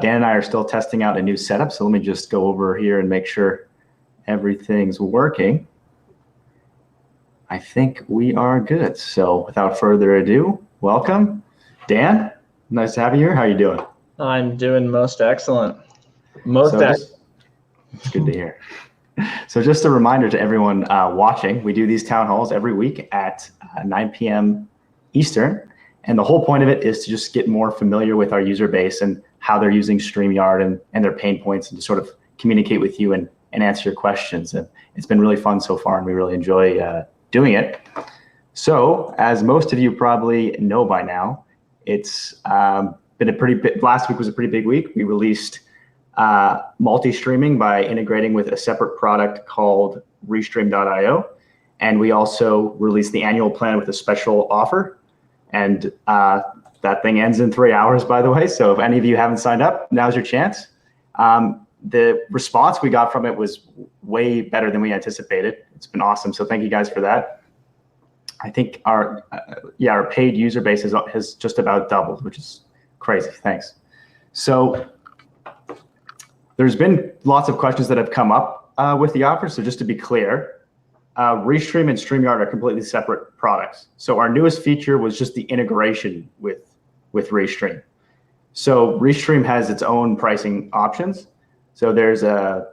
Dan and I are still testing out a new setup, so let me just go over here and make sure everything's working. I think we are good. So without further ado, welcome. Dan, nice to have you here. How are you doing? I'm doing most excellent. It's good to hear. So just a reminder to everyone watching, we do these town halls every week at 9 p.m. Eastern. And the whole point of it is to just get more familiar with our user base and how they're using StreamYard and their pain points, and to sort of communicate with you and answer your questions. And it's been really fun so far, and we really enjoy doing it. So as most of you probably know by now, it's been last week was a pretty big week. We released multi-streaming by integrating with a separate product called Restream.io. And we also released the annual plan with a special offer. And that thing ends in 3 hours, by the way. So if any of you haven't signed up, now's your chance. The response we got from it was way better than we anticipated. It's been awesome. So thank you guys for that. I think our paid user base has just about doubled, which is crazy. Thanks. So there's been lots of questions that have come up with the offer. So just to be clear, Restream and StreamYard are completely separate products. So our newest feature was just the integration with Restream. So Restream has its own pricing options. So there's a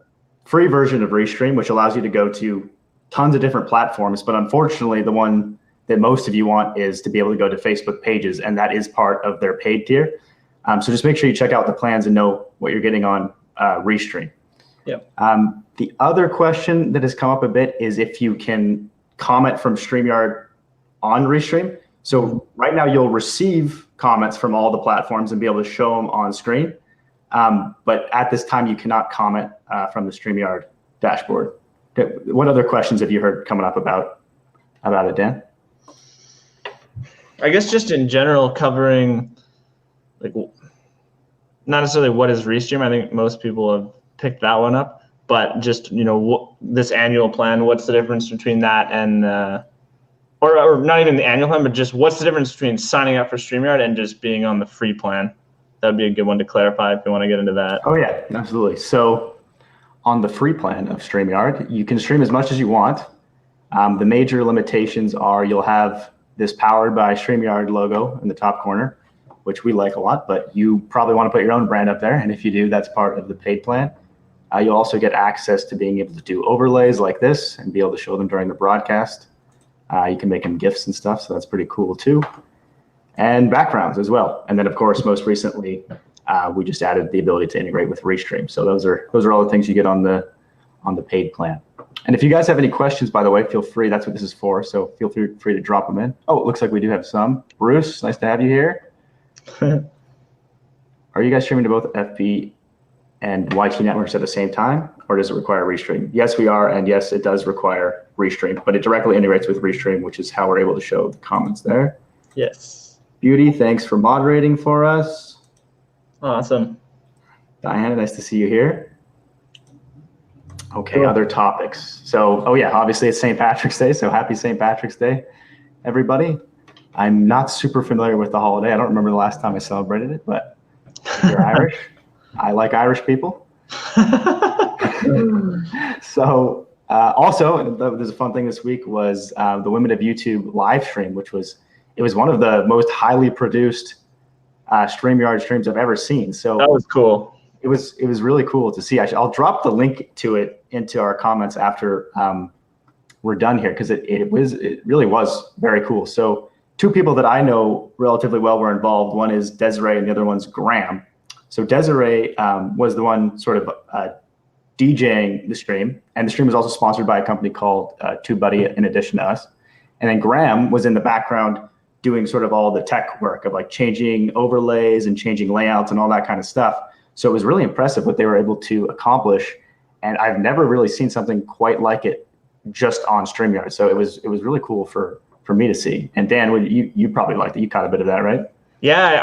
free version of Restream, which allows you to go to tons of different platforms. But unfortunately, the one that most of you want is to be able to go to Facebook pages, and that is part of their paid tier. So just make sure you check out the plans and know what you're getting on Restream. Yep. The other question that has come up a bit is if you can comment from StreamYard on Restream. So right now you'll receive comments from all the platforms and be able to show them on screen. But at this time, you cannot comment from the StreamYard dashboard. What other questions have you heard coming up about it, Dan? I guess just in general, covering like not necessarily what is Restream. I think most people have picked that one up, but just this annual plan. What's the difference between that and or not even the annual plan, but just what's the difference between signing up for StreamYard and just being on the free plan? That'd be a good one to clarify if you want to get into that. Oh yeah, absolutely. So on the free plan of StreamYard, you can stream as much as you want. The major limitations are you'll have this powered by StreamYard logo in the top corner, which we like a lot, but you probably want to put your own brand up there. And if you do, that's part of the paid plan. You'll also get access to being able to do overlays like this and be able to show them during the broadcast. You can make them GIFs and stuff, so that's pretty cool too. And backgrounds as well. And then of course, most recently, we just added the ability to integrate with Restream. So those are all the things you get on the paid plan. And if you guys have any questions, by the way, feel free. That's what this is for. So feel free to drop them in. Oh, it looks like we do have some. Bruce, nice to have you here. Are you guys streaming to both FB and YT networks at the same time, or does it require Restream? Yes, we are, and yes, it does require Restream, but it directly integrates with Restream, which is how we're able to show the comments there. Yes. Beauty, thanks for moderating for us. Awesome. Diana, nice to see you here. Okay, Cool. Other topics. So, obviously it's St. Patrick's Day, so happy St. Patrick's Day, everybody. I'm not super familiar with the holiday. I don't remember the last time I celebrated it, but if you're Irish, I like Irish people. So also, there's a fun thing this week was the Women of YouTube live stream, which was one of the most highly produced StreamYard streams I've ever seen. So that was cool. It was really cool to see. I'll drop the link to it into our comments after we're done here, because it really was very cool. So two people that I know relatively well were involved. One is Desiree and the other one's Graham. So Desiree was the one sort of DJing the stream, and the stream was also sponsored by a company called TubeBuddy in addition to us. And then Graham was in the background doing sort of all the tech work of like changing overlays and changing layouts and all that kind of stuff. So it was really impressive what they were able to accomplish. And I've never really seen something quite like it just on StreamYard. So it was really cool for me to see. And Dan, you probably liked it. You caught a bit of that, right? Yeah,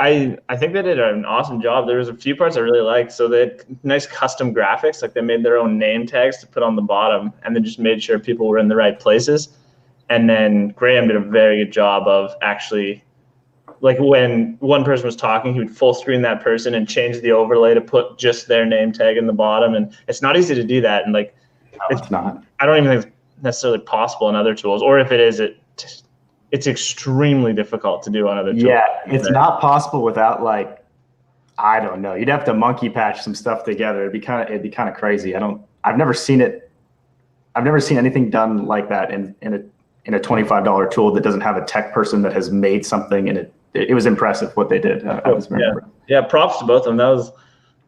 I think they did an awesome job. There was a few parts I really liked. So they had nice custom graphics, like they made their own name tags to put on the bottom, and then just made sure people were in the right places. And then Graham did a very good job of actually like when one person was talking, he would full screen that person and change the overlay to put just their name tag in the bottom. And it's not easy to do that. And like, it's not. I don't even think it's necessarily possible in other tools, or if it is, it's extremely difficult to do on other tools. Yeah, it's not possible without like, I don't know. You'd have to monkey patch some stuff together. It'd be kind of crazy. I've never seen it. I've never seen anything done like that in a $25 tool that doesn't have a tech person that has made something, and it was impressive what they did. I was very impressed. Yeah, props to both of them. That was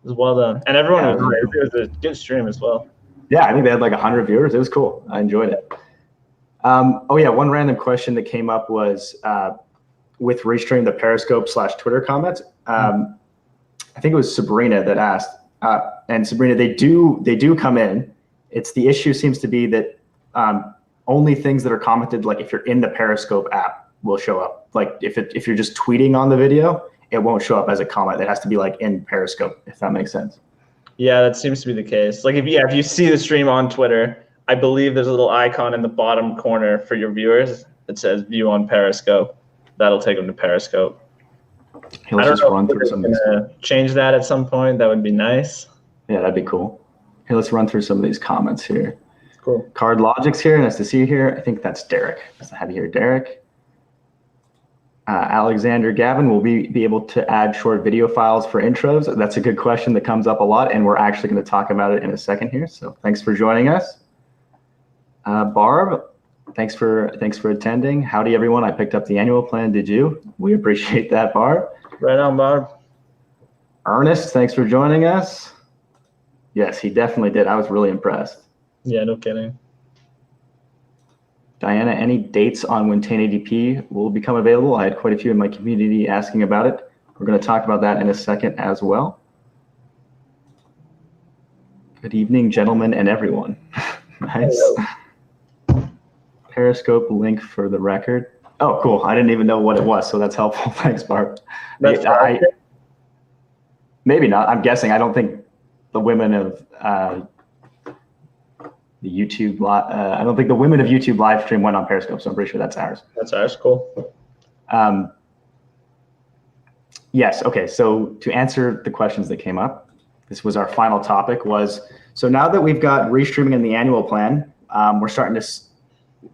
well done, and everyone was great. It was a good stream as well. Yeah, I think they had like 100 viewers. It was cool. I enjoyed it. Oh yeah, one random question that came up was with Restream, the Periscope / Twitter comments. I think it was Sabrina that asked, and Sabrina, they do come in. It's the issue seems to be that only things that are commented, like if you're in the Periscope app, will show up. Like if you're just tweeting on the video, it won't show up as a comment. It has to be like in Periscope, if that makes sense. Yeah, that seems to be the case. Like if you see the stream on Twitter, I believe there's a little icon in the bottom corner for your viewers that says view on Periscope. That'll take them to Periscope. Hey, let's just run through some of these. Change that at some point. That would be nice. Yeah, that'd be cool. Hey, let's run through some of these comments here. Cool. Card Logic's here. Nice to see you here. I think that's Derek. Nice to have you here, Derek. Alexander Gavin, will we be able to add short video files for intros? That's a good question that comes up a lot, and we're actually going to talk about it in a second here. So thanks for joining us. Barb, thanks for attending. Howdy, everyone. I picked up the annual plan. Did you? We appreciate that, Barb. Right on, Barb. Ernest, thanks for joining us. Yes, he definitely did. I was really impressed. Yeah, no kidding. Diana, any dates on when 1080p will become available? I had quite a few in my community asking about it. We're going to talk about that in a second as well. Good evening, gentlemen and everyone. Nice. Hello. Periscope link for the record. Oh, cool. I didn't even know what it was, so that's helpful. Thanks, Barb. Maybe not. I'm guessing. I don't think the women of the YouTube, I don't think the women of YouTube live stream went on Periscope, so I'm pretty sure that's ours. That's ours. Cool. Yes. Okay. So to answer the questions that came up, this was our final topic. So now that we've got restreaming in the annual plan, we're starting to.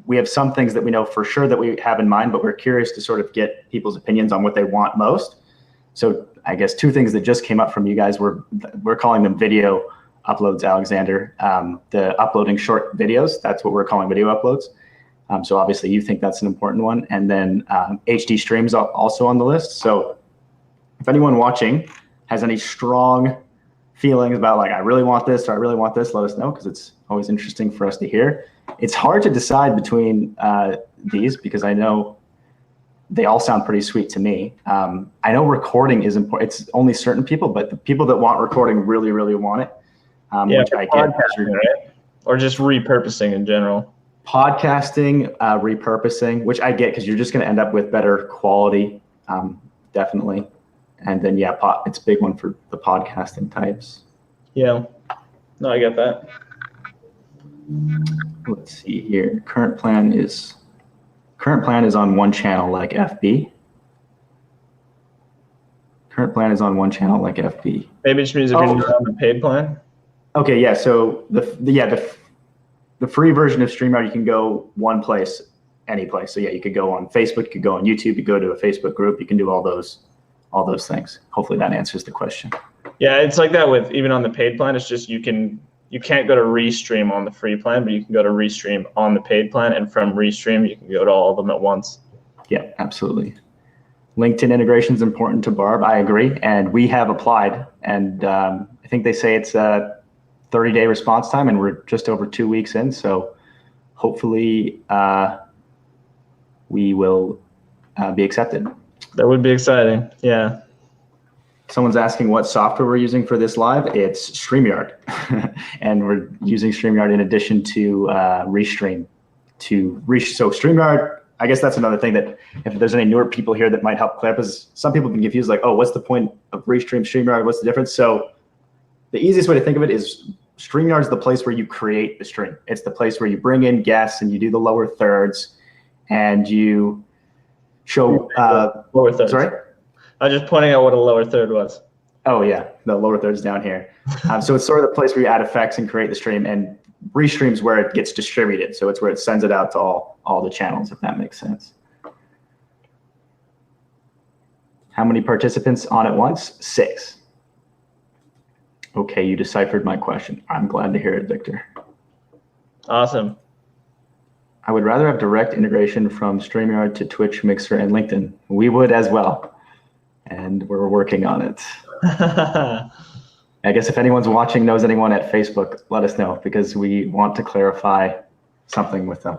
We have some things that we know for sure that we have in mind, but we're curious to sort of get people's opinions on what they want most. So I guess two things that just came up from you guys we're calling them video uploads, Alexander. The uploading short videos, that's what we're calling video uploads. So obviously you think that's an important one. And then HD streams also on the list. So if anyone watching has any strong feelings about like, I really want this or I really want this, let us know, because it's always interesting for us to hear. It's hard to decide between these because I know they all sound pretty sweet to me. I know recording is important. It's only certain people, but the people that want recording really, really want it. Which I get. Right? Or just repurposing in general. Podcasting, repurposing, which I get because you're just going to end up with better quality, definitely. And then, yeah, it's a big one for the podcasting types. Yeah. No, I get that. Let's see here. Current plan is on one channel like FB. Current plan is on one channel like FB. Maybe it just means if you're on the paid plan. Okay, yeah. So the free version of StreamYard, you can go one place, any place. So yeah, you could go on Facebook, you could go on YouTube, you go to a Facebook group, you can do all those things. Hopefully that answers the question. Yeah, it's like that with even on the paid plan. It's just you can't go to Restream on the free plan, but you can go to Restream on the paid plan, and from Restream you can go to all of them at once. Yeah, absolutely. LinkedIn integration is important to Barb. I agree, and we have applied, and I think they say it's a 30-day response time, and we're just over 2 weeks in. So hopefully we will be accepted. That would be exciting. Yeah. Someone's asking what software we're using for this live. It's StreamYard, and we're using StreamYard in addition to Restream. So StreamYard, I guess that's another thing that if there's any newer people here that might help clear up is some people can confuse like, oh, what's the point of Restream, StreamYard? What's the difference? So the easiest way to think of it is StreamYard is the place where you create the stream. It's the place where you bring in guests and you do the lower thirds and you show. Lower third. Sorry? I was just pointing out what a lower third was. Oh, yeah. The lower third is down here. So it's sort of the place where you add effects and create the stream, and restream's where it gets distributed. So it's where it sends it out to all the channels, if that makes sense. How many participants on at once? 6. Okay, you deciphered my question. I'm glad to hear it, Victor. Awesome. I would rather have direct integration from StreamYard to Twitch, Mixer, and LinkedIn. We would as well, and we're working on it. I guess if anyone's watching, knows anyone at Facebook, let us know, because we want to clarify something with them.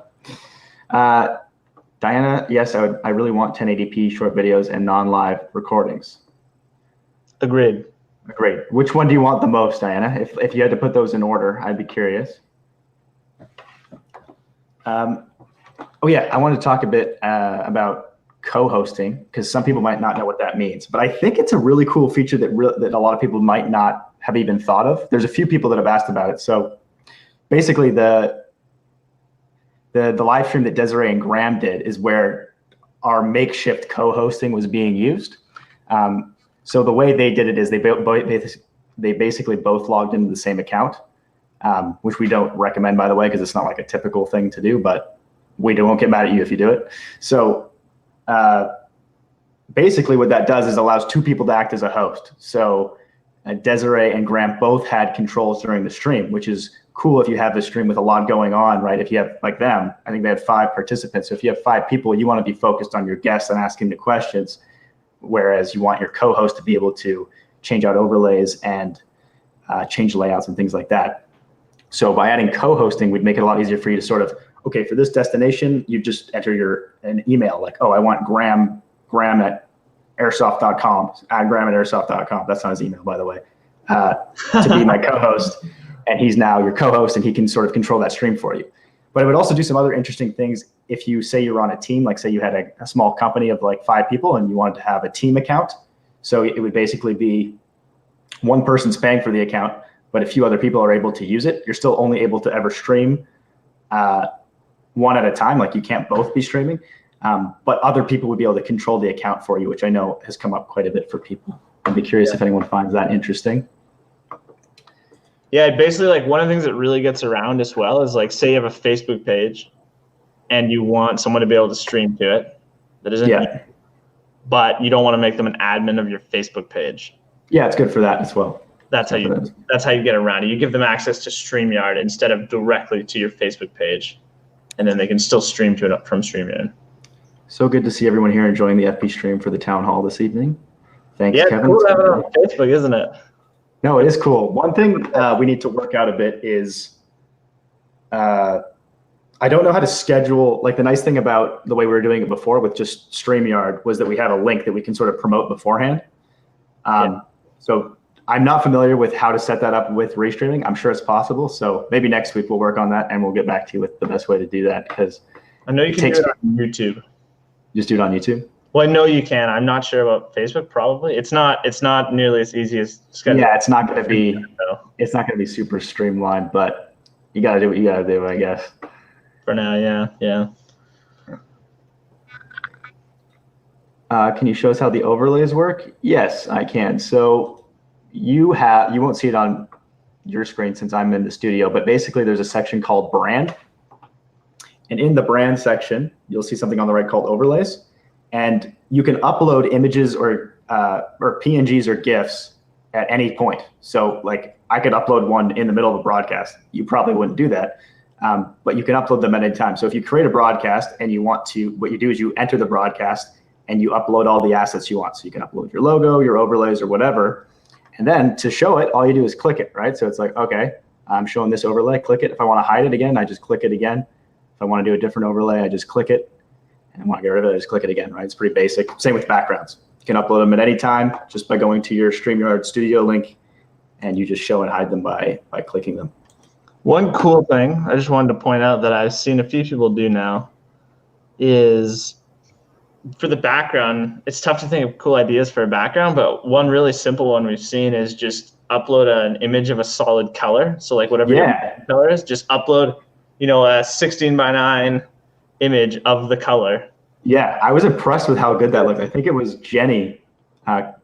Diana, yes, I really want 1080p short videos and non-live recordings. Agreed. Great. Which one do you want the most, Diana? If you had to put those in order, I'd be curious. Oh yeah, I want to talk a bit about co-hosting, because some people might not know what that means. But I think it's a really cool feature that a lot of people might not have even thought of. There's a few people that have asked about it. So basically, the live stream that Desiree and Graham did is where our makeshift co-hosting was being used. So the way they did it is they basically both logged into the same account, which we don't recommend, by the way, because it's not like a typical thing to do, but we won't get mad at you if you do it. So basically what that does is allows 2 people to act as a host. So Desiree and Graham both had controls during the stream, which is cool if you have a stream with a lot going on, right? If you have, like them, I think they had 5 participants. So if you have 5 people, you want to be focused on your guests and asking the questions, whereas you want your co-host to be able to change out overlays and change layouts and things like that. So by adding co-hosting, we'd make it a lot easier for you to sort of, okay, for this destination, you just enter an email like, oh, I want Graham at airsoft.com, add Graham at airsoft.com. That's not his email, by the way, to be my co-host. And he's now your co-host, and he can sort of control that stream for you. But it would also do some other interesting things if you say you're on a team, like say you had a small company of like 5 people and you wanted to have a team account. So it would basically be one person's paying for the account, but a few other people are able to use it. You're still only able to ever stream one at a time, like you can't both be streaming, but other people would be able to control the account for you, which I know has come up quite a bit for people. I'd be curious if anyone finds that interesting. Yeah, basically, like one of the things that really gets around as well is like, say you have a Facebook page and you want someone to be able to stream to it that isn't you, but you don't want to make them an admin of your Facebook page. Yeah, it's good for that as well. That's how you get around it. You give them access to StreamYard instead of directly to your Facebook page, and then they can still stream to it from StreamYard. So good to see everyone here enjoying the FB stream for the town hall this evening. Thanks, Kevin. Yeah, cool to have it on Facebook, isn't it? No, it is cool. One thing we need to work out a bit is I don't know how to schedule, like the nice thing about the way we were doing it before with just StreamYard was that we have a link that we can sort of promote beforehand. So I'm not familiar with how to set that up with restreaming. I'm sure it's possible. So maybe next week we'll work on that and we'll get back to you with the best way to do that, because I know you can do it on YouTube. Just do it on YouTube? Well, I know you can. I'm not sure about Facebook. Probably it's not nearly as easy as scheduling. Yeah, it's not going to be. It's not going to be super streamlined, but you got to do what you got to do, I guess. For now, yeah. Can you show us how the overlays work? Yes, I can. So you won't see it on your screen since I'm in the studio, but basically there's a section called brand. And in the brand section, you'll see something on the right called overlays. And you can upload images or PNGs or GIFs at any point. So like I could upload one in the middle of a broadcast. You probably wouldn't do that, but you can upload them at any time. So if you create a broadcast and you want to, what you do is you enter the broadcast and you upload all the assets you want. So you can upload your logo, your overlays, or whatever. And then to show it, all you do is click it, right? So it's like, okay, I'm showing this overlay, click it. If I want to hide it again, I just click it again. If I want to do a different overlay, I just click it. And I want to get rid of it, I just click it again, right? It's pretty basic. Same with backgrounds. You can upload them at any time just by going to your StreamYard studio link, and you just show and hide them by clicking them. One cool thing I just wanted to point out that I've seen a few people do now is for the background, it's tough to think of cool ideas for a background, but one really simple one we've seen is just upload an image of a solid color. So like whatever your color is, just upload, a 16:9 image of the color Yeah, I was impressed with how good that looked. I think it was Jenny,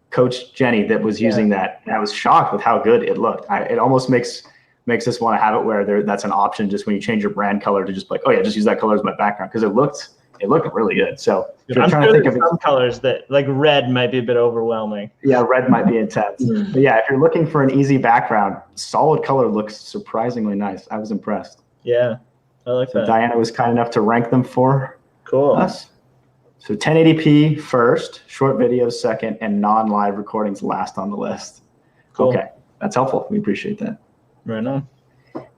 Coach Jenny, that was using that. And I was shocked with how good it looked. It almost makes us want to have it where that's an option just when you change your brand color to just like, oh yeah, just use that color as my background, because it looked really good. So if you're I'm trying sure to think of some colors that like red might be a bit overwhelming. Yeah, red might be intense. But yeah, if you're looking for an easy background, solid color looks surprisingly nice. I was impressed. Yeah, I like that. Diana was kind enough to rank them for us. So 1080p first, short videos second, and non-live recordings last on the list. Cool. Okay, that's helpful. We appreciate that. Right on.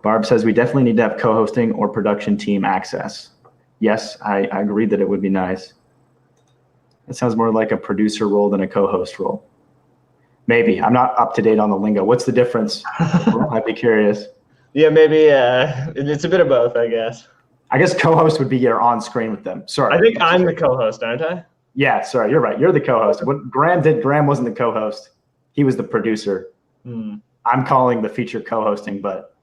Barb says we definitely need to have co-hosting or production team access. Yes, I agree that it would be nice. It sounds more like a producer role than a co-host role. Maybe. I'm not up to date on the lingo. What's the difference? I'd be curious. Yeah, maybe it's a bit of both, I guess. I guess co-host would be you're on screen with them. Sorry. I think I'm the co-host, aren't I? Yeah, sorry. You're right. You're the co-host. What Graham did, Graham wasn't the co-host. He was the producer. I'm calling the feature co-hosting, but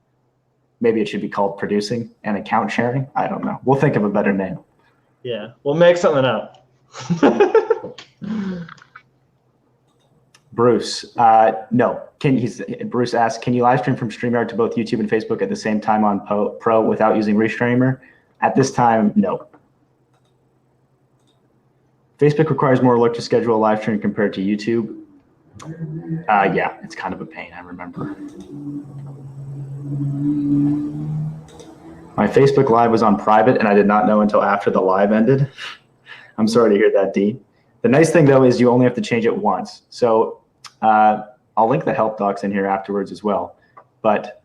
maybe it should be called producing and account sharing. I don't know. We'll think of a better name. Yeah, we'll make something up. Bruce, no. Bruce asks, can you live stream from StreamYard to both YouTube and Facebook at the same time on Pro without using Restreamer? At this time, no. Facebook requires more work to schedule a live stream compared to YouTube. Yeah, it's kind of a pain, I remember. My Facebook Live was on private, and I did not know until after the live ended. I'm sorry to hear that, D. The nice thing, though, is you only have to change it once. So I'll link the help docs in here afterwards as well. But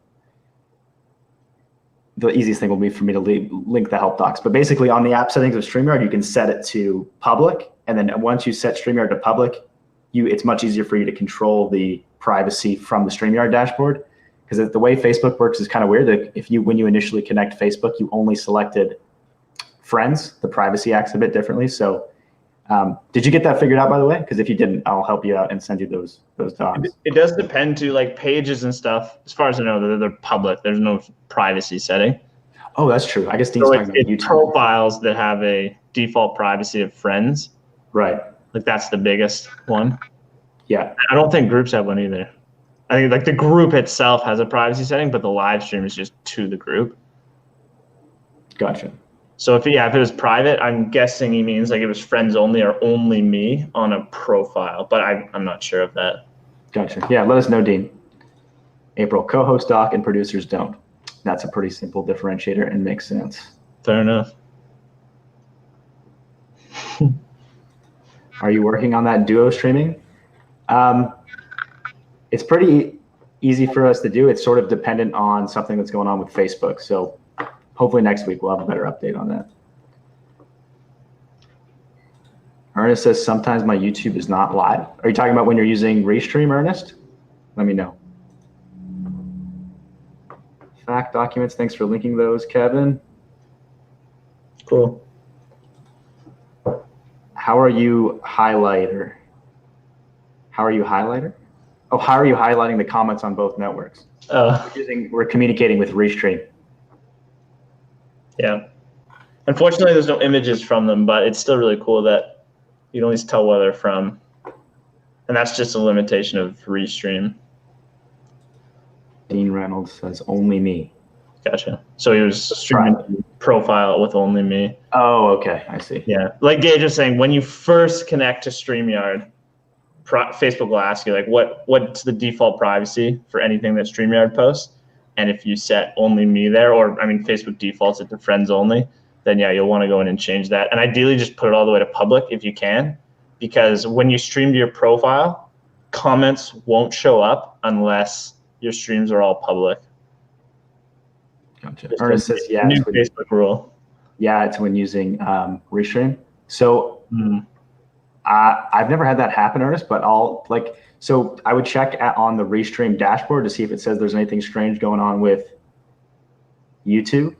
the easiest thing will be for me to link the help docs. But basically, on the app settings of StreamYard, you can set it to public. And then once you set StreamYard to public, it's much easier for you to control the privacy from the StreamYard dashboard. Because the way Facebook works is kind of weird. That when you initially connect Facebook, you only selected friends. The privacy acts a bit differently. So did you get that figured out, by the way? Because if you didn't, I'll help you out and send you those docs. It does depend to like pages and stuff. As far as I know, they're public. There's no privacy setting. Oh, that's true. I guess Dean's talking about YouTube. Profiles that have a default privacy of friends. Right. Like that's the biggest one. Yeah. I don't think groups have one either. I think like the group itself has a privacy setting, but the live stream is just to the group. Gotcha. So if it was private, I'm guessing he means like it was friends only or only me on a profile, but I'm not sure of that. Gotcha. Yeah, let us know, Dean. April, co-host doc and producers don't. That's a pretty simple differentiator and makes sense. Fair enough. Are you working on that duo streaming? It's pretty easy for us to do. It's sort of dependent on something that's going on with Facebook. So hopefully next week we'll have a better update on that. Ernest says sometimes my YouTube is not live. Are you talking about when you're using Restream, Ernest? Let me know. Fact documents, thanks for linking those, Kevin. Cool. How are you highlighter? How are you highlighter? Oh, how are you highlighting the comments on both networks? We're communicating with Restream. Yeah. Unfortunately, there's no images from them, but it's still really cool that you can always tell where they're from. And that's just a limitation of Restream. Dean Reynolds says only me. Gotcha. So he was streaming profile with only me. Oh, okay. I see. Yeah. Like Gage was saying, when you first connect to StreamYard, Facebook will ask you like what's the default privacy for anything that StreamYard posts, and if you set only me there, or I mean Facebook defaults it to friends only, then yeah, you'll want to go in and change that, and ideally just put it all the way to public if you can, because when you stream to your profile, comments won't show up unless your streams are all public. Gotcha. Ernest says yeah. New Facebook rule. Yeah, it's when using Restream. So. I've never had that happen, Ernest, but so I would check on the Restream dashboard to see if it says there's anything strange going on with YouTube.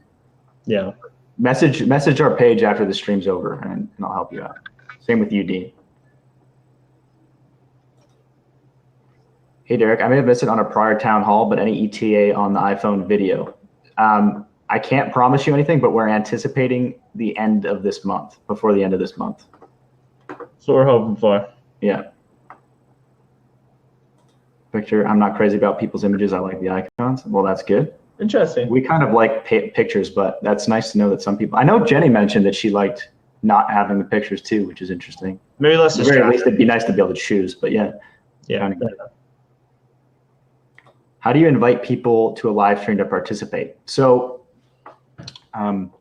Yeah. Message our page after the stream's over, and I'll help you out. Same with you, Dean. Hey, Derek, I may have missed it on a prior town hall, but any ETA on the iPhone video? I can't promise you anything, but we're anticipating the end of this month, before the end of this month. That's what we're hoping for. Yeah. Victor, I'm not crazy about people's images. I like the icons. Well, that's good. Interesting. We kind of like pictures, but that's nice to know that some people. I know Jenny mentioned that she liked not having the pictures too, which is interesting. Maybe less At the very least, it'd be nice to be able to choose, but yeah. Yeah. How do you invite people to a live stream to participate? So it'd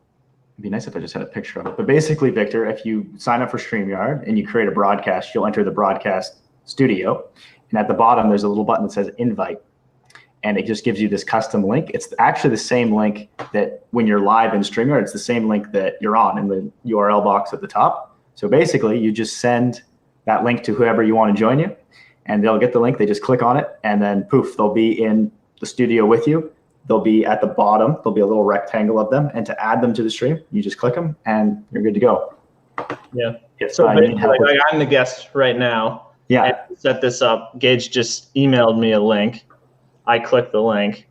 be nice if I just had a picture of it. But basically, Victor, if you sign up for StreamYard and you create a broadcast, you'll enter the broadcast studio. And at the bottom, there's a little button that says invite. And it just gives you this custom link. It's actually the same link that when you're live in StreamYard, it's the same link that you're on in the URL box at the top. So basically, you just send that link to whoever you want to join you, and they'll get the link. They just click on it, and then poof, they'll be in the studio with you. They'll be at the bottom. There'll be a little rectangle of them, and to add them to the stream, you just click them, and you're good to go. Yeah. If, so like I'm the guest right now. Yeah. I set this up. Gage just emailed me a link. I click the link,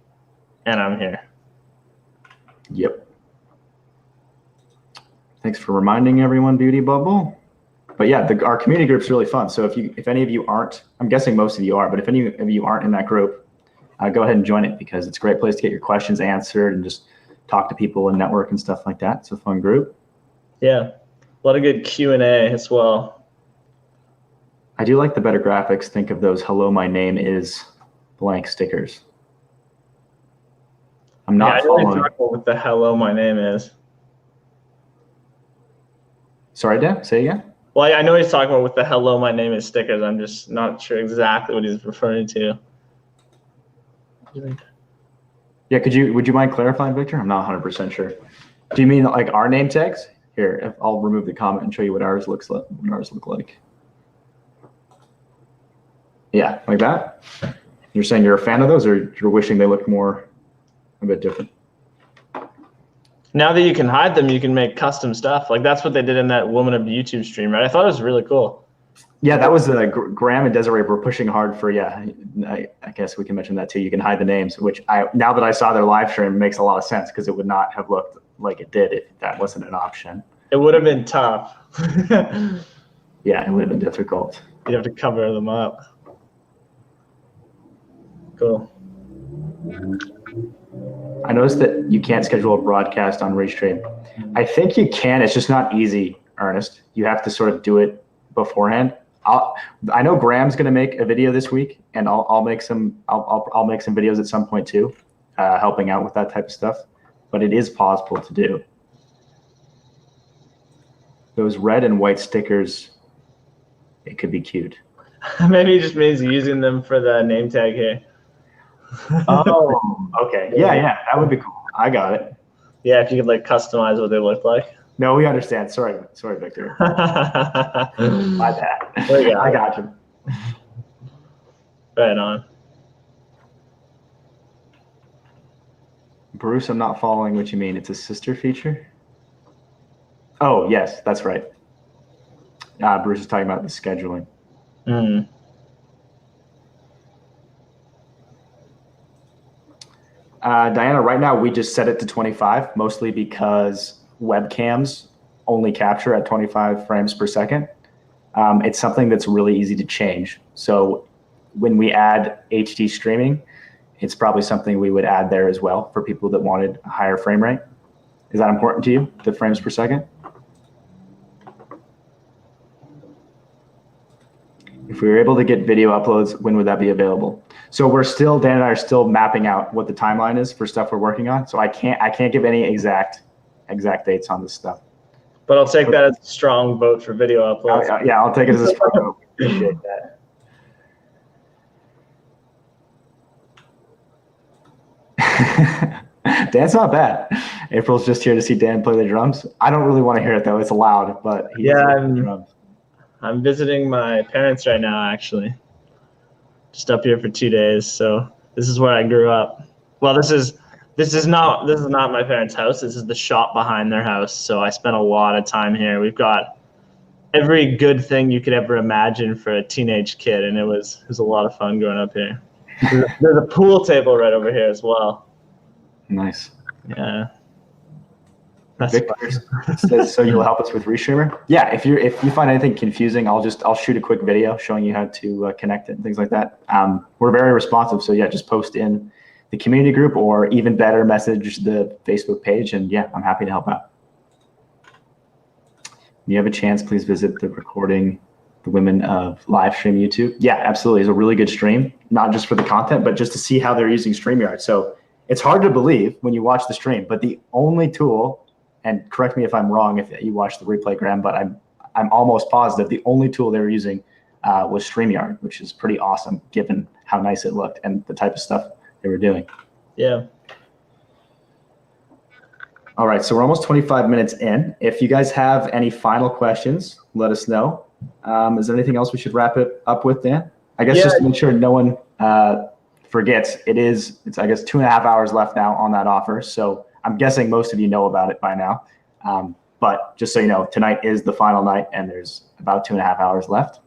and I'm here. Yep. Thanks for reminding everyone, Beauty Bubble. But yeah, our community group's really fun. So if any of you aren't, I'm guessing most of you are, but if any of you aren't in that group, go ahead and join it, because it's a great place to get your questions answered and just talk to people and network and stuff like that. It's a fun group. Yeah, a lot of good Q&A as well. I do like the better graphics. Think of those "Hello, my name is" blank stickers. I'm not following. With the "Hello, my name is." Sorry, Dan, say again. Well, I know he's talking about with the "Hello, my name is" stickers. I'm just not sure exactly what he's referring to. Yeah, would you mind clarifying, Victor? I'm not 100% sure. Do you mean like our name tags? Here, I'll remove the comment and show you what ours looks like. What ours look like. Yeah, like that. You're saying you're a fan of those, or you're wishing they looked a bit different? Now that you can hide them, you can make custom stuff. Like that's what they did in that Woman of YouTube stream, right? I thought it was really cool. Yeah, that was Graham and Desiree were pushing hard for. Yeah, I guess we can mention that too. You can hide the names, which now that I saw their live stream, makes a lot of sense, because it would not have looked like it did if that wasn't an option. It would have been tough. Yeah, it would have been difficult. You'd have to cover them up. Cool. I noticed that you can't schedule a broadcast on Restream. I think you can. It's just not easy, Ernest. You have to sort of do it beforehand. I know Graham's going to make a video this week, and I'll make some videos at some point too, helping out with that type of stuff. But it is possible to do. Those red and white stickers, it could be cute. Maybe it just means using them for the name tag here. Oh, okay. Yeah, that would be cool. I got it. Yeah, if you could like customize what they look like. No, we understand. Sorry, Victor. My bad. I got you. Right on. Bruce, I'm not following what you mean. It's a sister feature? Oh, yes, that's right. Bruce is talking about the scheduling. Mm. Diana, right now we just set it to 25, mostly because webcams only capture at 25 frames per second. It's something that's really easy to change. So when we add HD streaming, it's probably something we would add there as well for people that wanted a higher frame rate. Is that important to you, the frames per second? If we were able to get video uploads, when would that be available? So Dan and I are still mapping out what the timeline is for stuff we're working on. So I can't give any exact dates on this stuff. But I'll take that as a strong vote for video uploads. Yeah, I'll take it as a strong vote. Appreciate that. Dan's not bad. April's just here to see Dan play the drums. I don't really want to hear it though. It's loud, but I'm visiting my parents right now, actually. Just up here for 2 days. So this is where I grew up. Well, this is not my parents' house. This is the shop behind their house. So I spent a lot of time here. We've got every good thing you could ever imagine for a teenage kid, and it was a lot of fun growing up here. There's a pool table right over here as well. Nice. Yeah. Victor says, so you'll help us with Restreamer? Yeah, if you find anything confusing, I'll shoot a quick video showing you how to connect it and things like that. We're very responsive, so yeah, just post in the community group, or even better, message the Facebook page, and yeah, I'm happy to help out. If you have a chance, please visit the recording, the Women of Live Stream YouTube. Yeah, absolutely. It's a really good stream, not just for the content, but just to see how they're using StreamYard. So it's hard to believe when you watch the stream, but the only tool, and correct me if I'm wrong if you watch the replay, Graham, but I'm almost positive the only tool they were using was StreamYard, which is pretty awesome given how nice it looked and the type of stuff they were doing. Yeah. All right, so we're almost 25 minutes in. If you guys have any final questions, let us know. Is there anything else we should wrap it up with, Dan? I guess just to make sure no one forgets, it's I guess 2.5 hours left now on that offer. So I'm guessing most of you know about it by now. But just so you know, tonight is the final night, and there's about 2.5 hours left.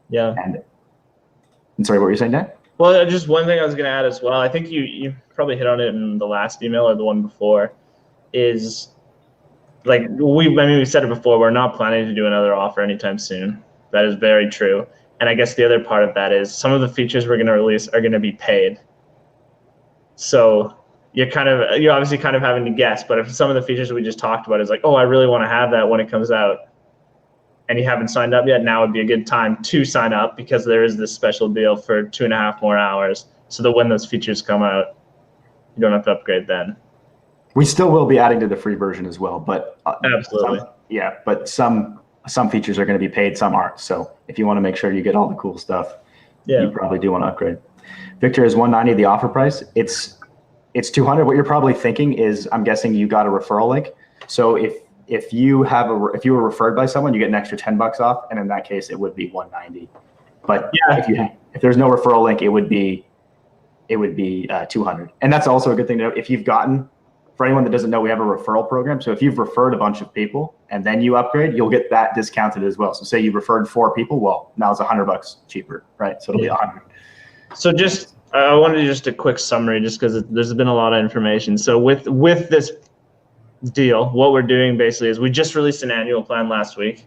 Yeah. And sorry, what were you saying, Dan? Well, just one thing I was going to add as well. I think you probably hit on it in the last email or the one before. Is like we said it before, we're not planning to do another offer anytime soon. That is very true. And I guess the other part of that is some of the features we're going to release are going to be paid. So you're obviously kind of having to guess, but if some of the features we just talked about is like, oh, I really want to have that when it comes out, and you haven't signed up yet, now would be a good time to sign up, because there is this special deal for 2.5 more hours, so that when those features come out, you don't have to upgrade then. We still will be adding to the free version as well, but absolutely, but some features are going to be paid, some aren't. So if you want to make sure you get all the cool stuff, you probably do want to upgrade. Victor, is 190 the offer price? It's 200. What you're probably thinking is, I'm guessing you got a referral link. So if you were referred by someone, you get an extra $10 off, and in that case, it would be 190. But if there's no referral link, it would be 200. And that's also a good thing to know. For anyone that doesn't know, we have a referral program. So if you've referred a bunch of people and then you upgrade, you'll get that discounted as well. So say you referred 4 people, well, now it's $100 cheaper, right? So it'll be 100. So I wanted just a quick summary, just because there's been a lot of information. So with this deal, what we're doing basically is we just released an annual plan last week.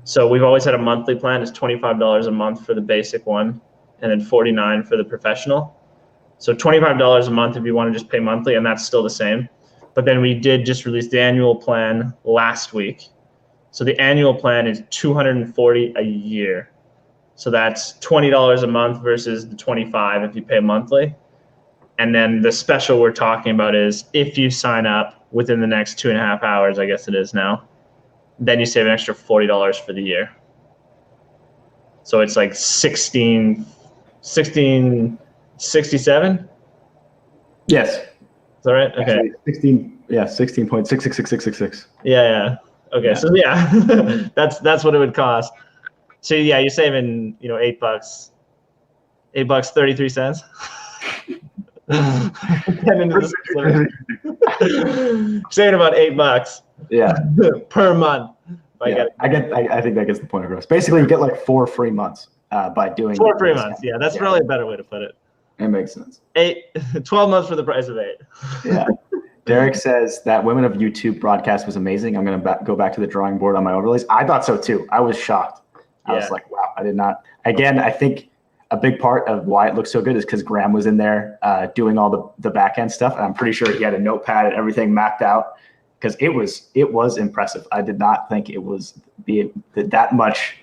So we've always had a monthly plan. It's $25 a month for the basic one, and then $49 for the professional. So $25 a month if you want to just pay monthly, and that's still the same. But then we did just release the annual plan last week. So the annual plan is $240 a year. So that's $20 a month versus the $25 if you pay monthly. And then the special we're talking about is if you sign up within the next 2.5 hours, I guess it is now, then you save an extra $40 for the year. So it's like 1667? Yes. Is that right? Okay. 16.666666. Yeah. Okay. Yeah. So yeah, that's what it would cost. So yeah, you're saving, $8, $8.33. Saving about $8. Yeah. Per month. I think that gets the point across. Basically, you get like 4 free months by doing 4 free months. Yeah, that's probably a better way to put it. It makes sense. 12 months for the price of 8. Yeah. Derek says that Women of YouTube broadcast was amazing. I'm going to go back to the drawing board on my overlays. I thought so too. I was shocked. I was like, wow, I did not. Again, I think a big part of why it looks so good is because Graham was in there doing all the back end stuff. And I'm pretty sure he had a notepad and everything mapped out, because it was impressive. I did not think it was that much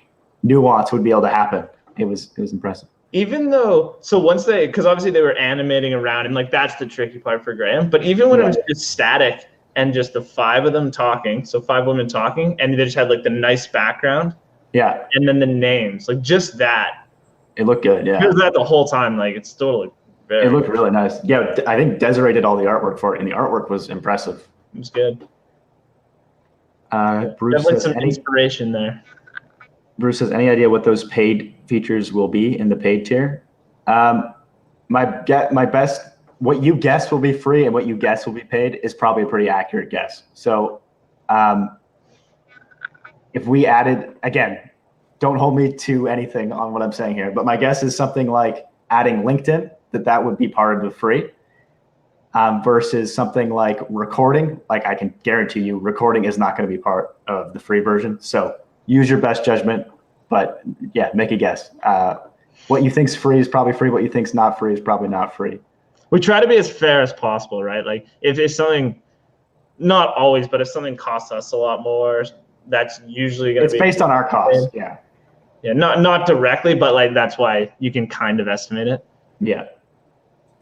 nuance would be able to happen. It was impressive. Even though, because obviously they were animating around, and like that's the tricky part for Graham. But even when it was just static and just the 5 of them talking, so 5 women talking, and they just had like the nice background. Yeah. And then the names, like just that. It looked good, yeah. It was that the whole time, like it's totally very. It looked really nice. Yeah, I think Desiree did all the artwork for it, and the artwork was impressive. It was good. Bruce definitely some inspiration there. Bruce says, any idea what those paid features will be in the paid tier? My best, what you guess will be free and what you guess will be paid is probably a pretty accurate guess. So if we added, again, don't hold me to anything on what I'm saying here, but my guess is something like adding LinkedIn, that would be part of the free. versus something like recording. Like I can guarantee you recording is not going to be part of the free version. So use your best judgment, but yeah, make a guess. What you think's free is probably free. What you think's not free is probably not free. We try to be as fair as possible, right? Like if it's something, not always, but if something costs us a lot more, that's usually going to be. It's based on our costs. Yeah. Yeah. Not directly, but like that's why you can kind of estimate it. Yeah.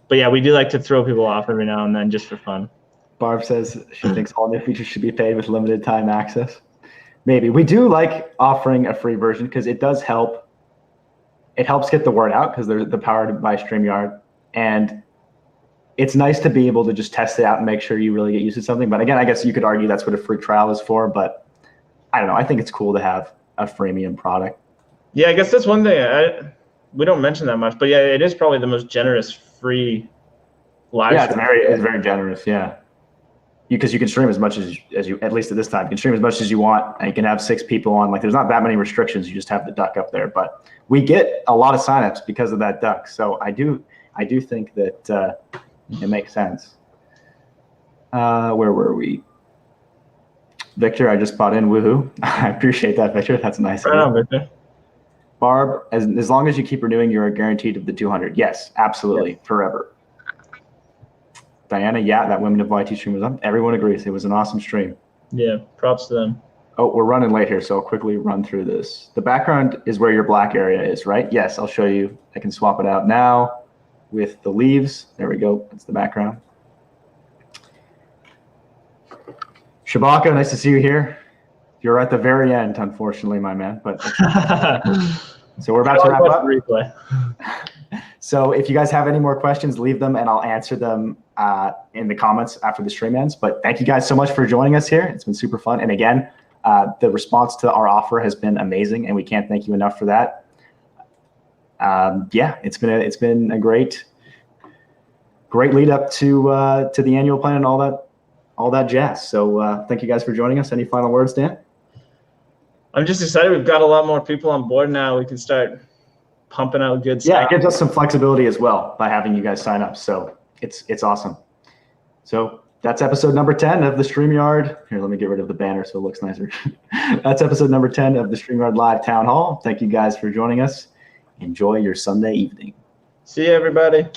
But yeah, we do like to throw people off every now and then just for fun. Barb says she thinks all new features should be paid with limited time access. Maybe. We do like offering a free version because it does help. It helps get the word out because they're powered by StreamYard. And it's nice to be able to just test it out and make sure you really get used to something. But again, I guess you could argue that's what a free trial is for. But I don't know. I think it's cool to have a freemium product. Yeah, I guess that's one thing. We don't mention that much. But yeah, it is probably the most generous free live stream. Yeah, it's very generous. Yeah. Because you can stream as much as you, at least at this time, you can stream as much as you want, and you can have 6 people on. Like, there's not that many restrictions. You just have the duck up there, but we get a lot of signups because of that duck. So I do think that it makes sense. Where were we? Victor, I just bought in. Woohoo! I appreciate that, Victor. That's nice. Right on, Victor. Barb, as long as you keep renewing, you are guaranteed of the 200. Yes, absolutely, yes. Forever. Diana, yeah, that Women of YT stream was up. Everyone agrees. It was an awesome stream. Yeah, props to them. Oh, we're running late here, so I'll quickly run through this. The background is where your black area is, right? Yes, I'll show you. I can swap it out now with the leaves. There we go. That's the background. Shabaka, nice to see you here. You're at the very end, unfortunately, my man. But so we're about to wrap up. Replay. So if you guys have any more questions, leave them and I'll answer them in the comments after the stream ends. But thank you guys so much for joining us here. It's been super fun. And again, the response to our offer has been amazing, and we can't thank you enough for that. Yeah, it's been a great lead up to the annual plan and all that jazz. So thank you guys for joining us. Any final words, Dan? I'm just excited. We've got a lot more people on board now. We can start pumping out good stuff. Yeah, it gives us some flexibility as well by having you guys sign up. So it's awesome. So that's episode number 10 of the StreamYard. Here, let me get rid of the banner so it looks nicer. That's episode number 10 of the StreamYard Live Town Hall. Thank you guys for joining us. Enjoy your Sunday evening. See you, everybody.